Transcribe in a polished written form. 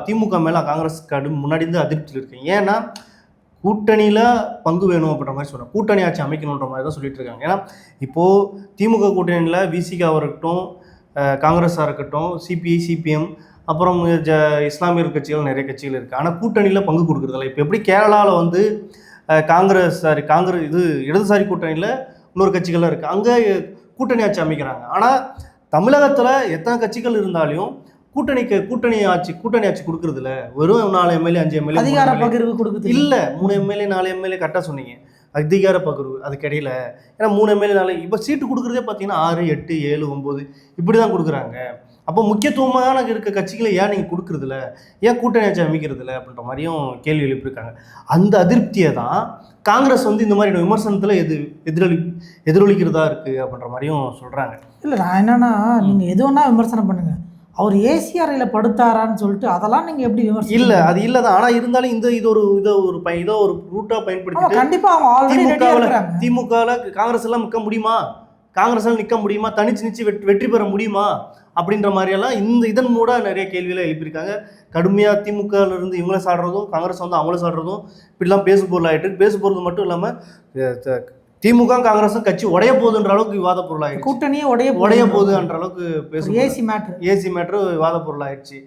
திமுக மேலே காங்கிரஸ் முன்னாடி இருந்து அதிருப்தியில் இருக்கு. ஏன்னா கூட்டணியில் பங்கு வேணும் அப்படின்ற மாதிரி சொல்கிறேன். கூட்டணி ஆட்சி அமைக்கணுன்ற மாதிரி தான் சொல்லிட்டு இருக்காங்க. ஏன்னா இப்போது திமுக கூட்டணியில் விசிகாவாக இருக்கட்டும், காங்கிரஸாக இருக்கட்டும், சிபிஐ, சிபிஎம், அப்புறம் இஸ்லாமியர் கட்சிகள் நிறைய கட்சிகள் இருக்குது. ஆனால் கூட்டணியில் பங்கு கொடுக்குறதில்ல. இப்போ எப்படி கேரளாவில் வந்து காங்கிரஸ் இது இடதுசாரி கூட்டணியில் இன்னொரு கட்சிகள்லாம் இருக்குது, அங்கே கூட்டணி ஆட்சி அமைக்கிறாங்க. ஆனால் தமிழகத்தில் எத்தனை கட்சிகள் இருந்தாலும் கூட்டணி ஆட்சி கொடுக்கறது இல்லை. வெறும் 4 எம்எல்ஏ 5 எம்எல்ஏ அதிகார பகிர்வு கொடுக்குது இல்லை. 3 எம்எல்ஏ 4 எம்எல்ஏ கரெக்டாக சொன்னீங்க. அதிகார பகிர்வு அதுக்கு இடையில. ஏன்னா 3 எம்எல்ஏ 4 இப்போ சீட்டு கொடுக்குறதே பார்த்தீங்கன்னா 6, 8, 7, 9 இப்படி தான் கொடுக்குறாங்க. அப்போ முக்கியத்துவமான இருக்க கட்சிகளை ஏன் நீங்கள் கொடுக்குறதில்ல, ஏன் கூட்டணி ஆட்சி அமைக்கிறதில்ல அப்படின்ற மாதிரியும் கேள்வி எழுப்பியிருக்காங்க. அந்த அதிருப்தியை தான் காங்கிரஸ் வந்து இந்த மாதிரி விமர்சனத்தில் எதிரொலிக்கிறதா இருக்குது அப்படின்ற மாதிரியும் சொல்கிறாங்க. இல்லை, நான் என்னன்னா, நீங்கள் எது வேணா விமர்சனம் பண்ணுங்க, அவர் ஏசி அறையில் படுத்தாரான்னு சொல்லிட்டு அதெல்லாம் நீங்கள் எப்படி விமர்சனம்? இல்லை, அது இல்லை தான். ஆனால் இருந்தாலும் இது ஒரு ரூட்டாக பயன்படுத்தி கண்டிப்பாக அவங்க திமுகவில் காங்கிரஸ் எல்லாம் நிற்க முடியுமா, காங்கிரஸால் நிற்க முடியுமா, தனிச்சு வெற்றி பெற முடியுமா அப்படின்ற மாதிரியெல்லாம் இதன் மூட நிறைய கேள்விகளை எழுப்பியிருக்காங்க. கடுமையாக திமுகவிலிருந்து இவங்கள சாடுறதும், காங்கிரஸ் வந்து அவங்கள சாடுறதும் இப்படிலாம் பேசு பொருள் ஆகிட்டு. பேசு பொருள் மட்டும் இல்லாமல் திமுக காங்கிரஸும் கட்சி உடைய போகுதுன்ற அளவுக்கு விவாத பொருளாயிடுச்சு. கூட்டணியே உடைய போகுதுன்ற அளவுக்கு பேசு ஏசி மேட்ரு விவாத பொருளாயிடுச்சு.